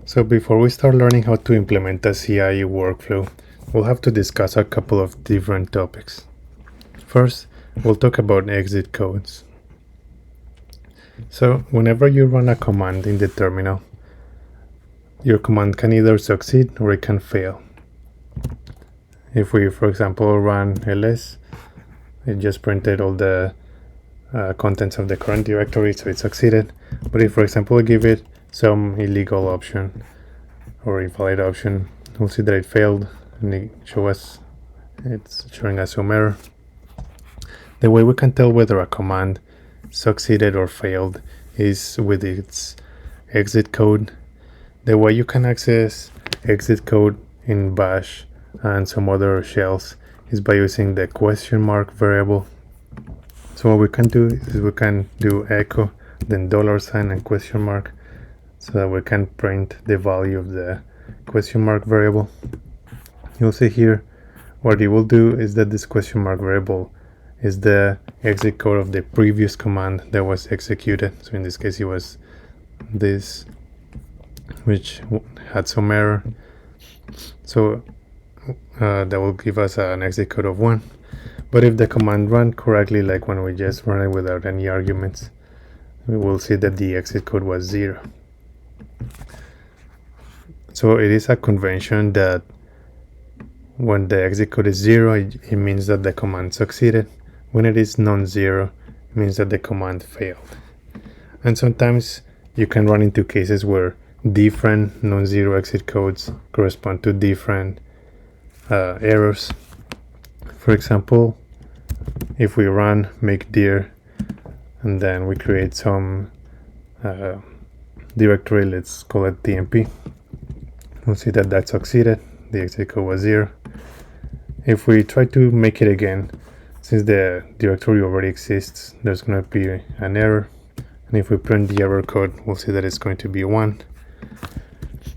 So before we start learning how to implement a CI workflow, we'll have to discuss a couple of different topics. First, we'll talk about exit codes. So whenever you run a command in the terminal, your command can either succeed or it can fail. If we, for example, run ls, it just printed all the contents of the current directory, so it succeeded. But if, for example, we give it some illegal option or invalid option, we'll see that it failed and it's showing us some error. The way we can tell whether a command succeeded or failed is with its exit code. The way you can access exit code in bash and some other shells is by using the question mark variable. So what we can do is we can do echo, then $sign and question mark, so that we can print the value of the question mark variable. You'll see here what it will do is that this question mark variable is the exit code of the previous command that was executed. So in this case it was this, which had some error. So that will give us an exit code of 1. But if the command ran correctly, like when we just run it without any arguments, we will see that the exit code was 0. So it is a convention that when the exit code is 0, it means that the command succeeded. When it is non-zero, it means that the command failed. And sometimes you can run into cases where different non-zero exit codes correspond to different errors. For example, if we run make dir and then we create some directory, let's call it tmp, we'll see that that succeeded. The exit code was 0. If we try to make it again, since the directory already exists, there's going to be an error. And if we print the error code, we'll see that it's going to be 1.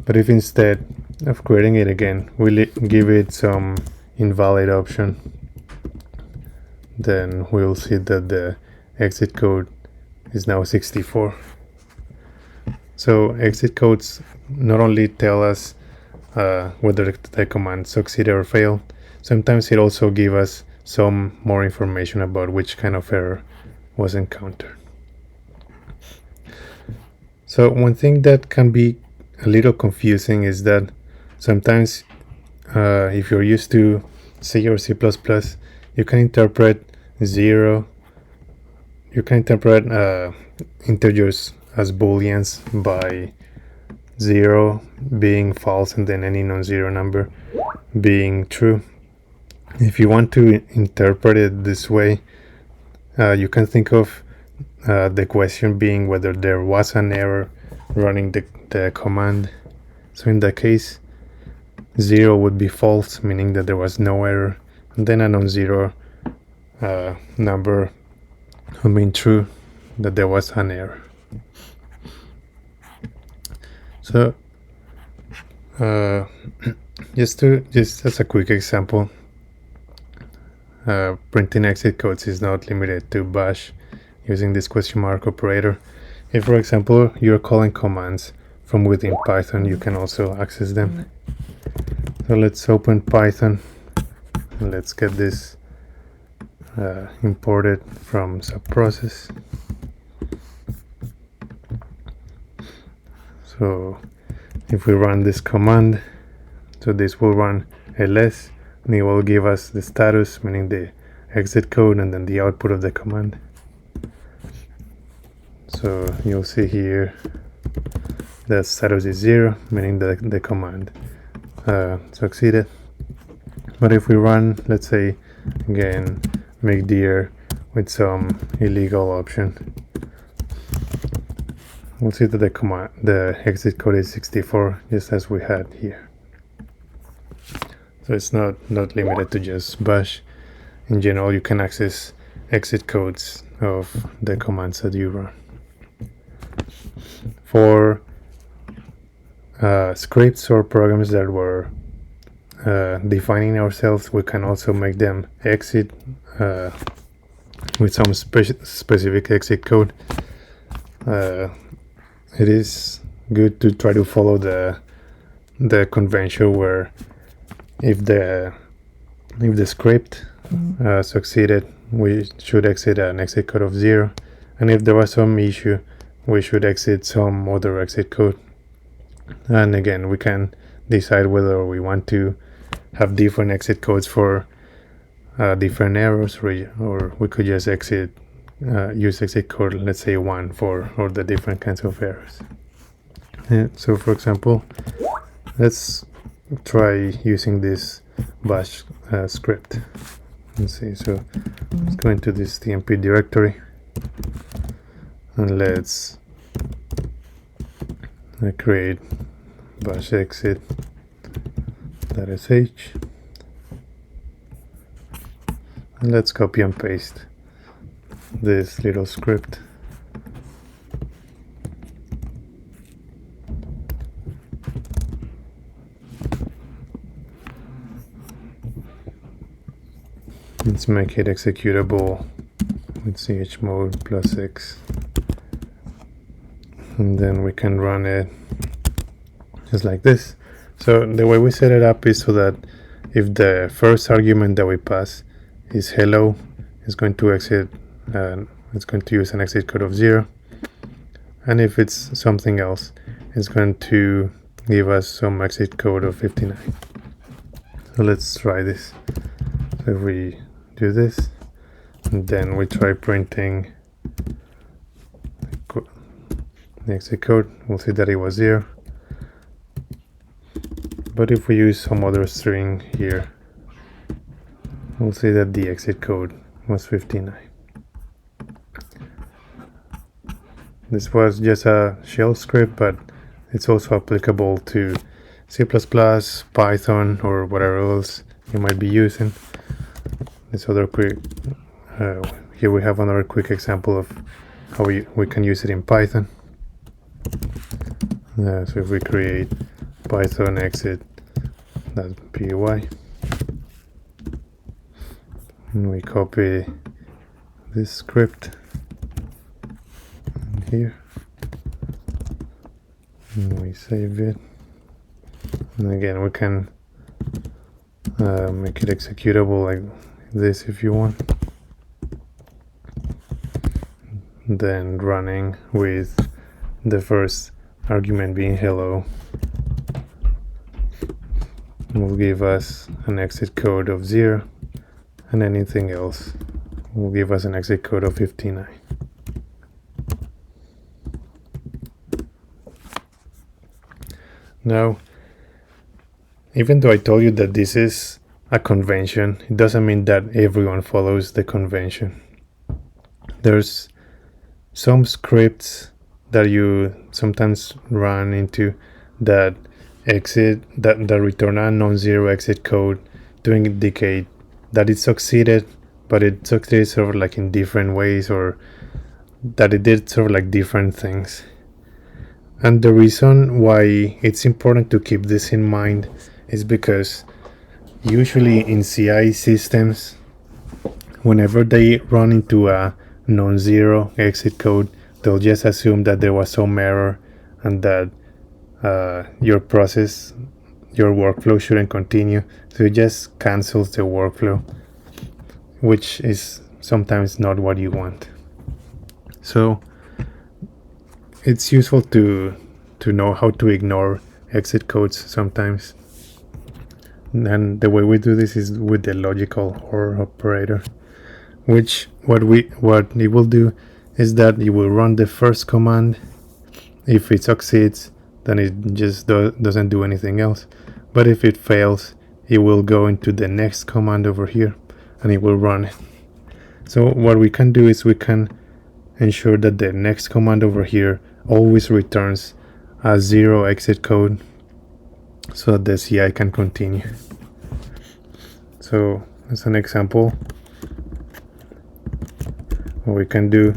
But if instead of creating it again, we give it some invalid option, then we'll see that the exit code is now 64. So exit codes not only tell us whether the command succeeded or failed, sometimes it also gives us some more information about which kind of error was encountered. So one thing that can be a little confusing is that sometimes if you're used to C or C++, you can interpret integers as booleans by 0 being false and then any non-zero number being true. If you want to interpret it this way, you can think of the question being whether there was an error running the command. So in that case, 0 would be false, meaning that there was no error, and then a non-zero number would mean true, that there was an error. So just as a quick example, printing exit codes is not limited to bash using this question mark operator. If, for example, you're calling commands from within Python, you can also access them. So let's open Python and let's get this imported from subprocess. So if we run this command, so this will run ls and it will give us the status, meaning the exit code, and then the output of the command. So you'll see here the status is 0, meaning that the command succeeded. But if we run, let's say again, make dir with some illegal option, we'll see that the exit code is 64, just as we had here. So it's not limited to just bash. In general, you can access exit codes of the commands that you run. For scripts or programs that were defining ourselves, we can also make them exit with some specific exit code. It is good to try to follow the convention where if the script succeeded, we should exit an exit code of 0, and if there was some issue, we should exit some other exit code. And again, we can decide whether we want to have different exit codes for different errors, or we could just use exit code, let's say 1 for all the different kinds of errors. So for example, let's try using this bash script. Let's see, so let's go into this tmp directory and let's create bash exit.sh, and let's copy and paste this little script. Let's make it executable with chmod +x, and then we can run it just like this. So the way we set it up is so that if the first argument that we pass is hello, it's going to exit, it's going to use an exit code of 0, and if it's something else, it's going to give us some exit code of 59. So let's try this. So if we do this, and then we try printing the exit code, we'll see that it was 0. But if we use some other string here, we'll see that the exit code was 59. This was just a shell script, but it's also applicable to C++, Python, or whatever else you might be using. This other quick, here we have another quick example of how we can use it in Python. So if we create Python exit.py, and we copy this script here, and we save it, and again we can make it executable like this if you want, then running with the first argument being hello will give us an exit code of 0, and anything else will give us an exit code of 59. Now, even though I told you that this is a convention, it doesn't mean that everyone follows the convention. There's some scripts that you sometimes run into that return a non-zero exit code to indicate that it succeeded, but it succeeded sort of like in different ways, or that it did sort of like different things. And the reason why it's important to keep this in mind is because usually in CI systems, whenever they run into a non-zero exit code, they'll just assume that there was some error and that your workflow shouldn't continue. So it just cancels the workflow, which is sometimes not what you want. So it's useful to know how to ignore exit codes sometimes. And the way we do this is with the logical OR operator, which what it will do is that it will run the first command. If it succeeds, then it just doesn't do anything else. But if it fails, it will go into the next command over here and it will run it. So what we can do is we can ensure that the next command over here always returns a 0 exit code so that the CI can continue. So as an example, what we can do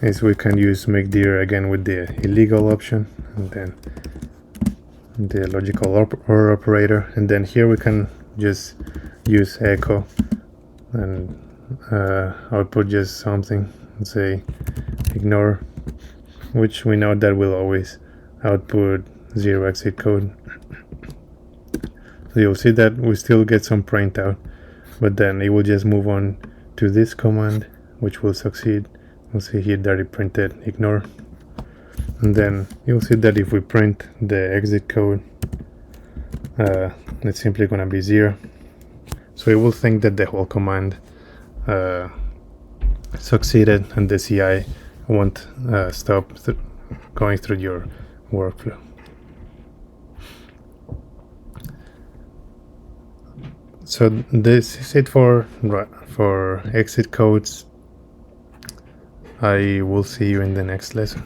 is we can use make dir again with the illegal option, and then the logical OR operator, and then here we can just use echo and output just something and say ignore, which we know that will always output 0 exit code. So you'll see that we still get some printout, but then it will just move on to this command, which will succeed. We'll see here that it printed ignore. And then you'll see that if we print the exit code, it's simply going to be 0. So it will think that the whole command succeeded and the CI won't stop going through your workflow. So this is it for exit codes. I will see you in the next lesson.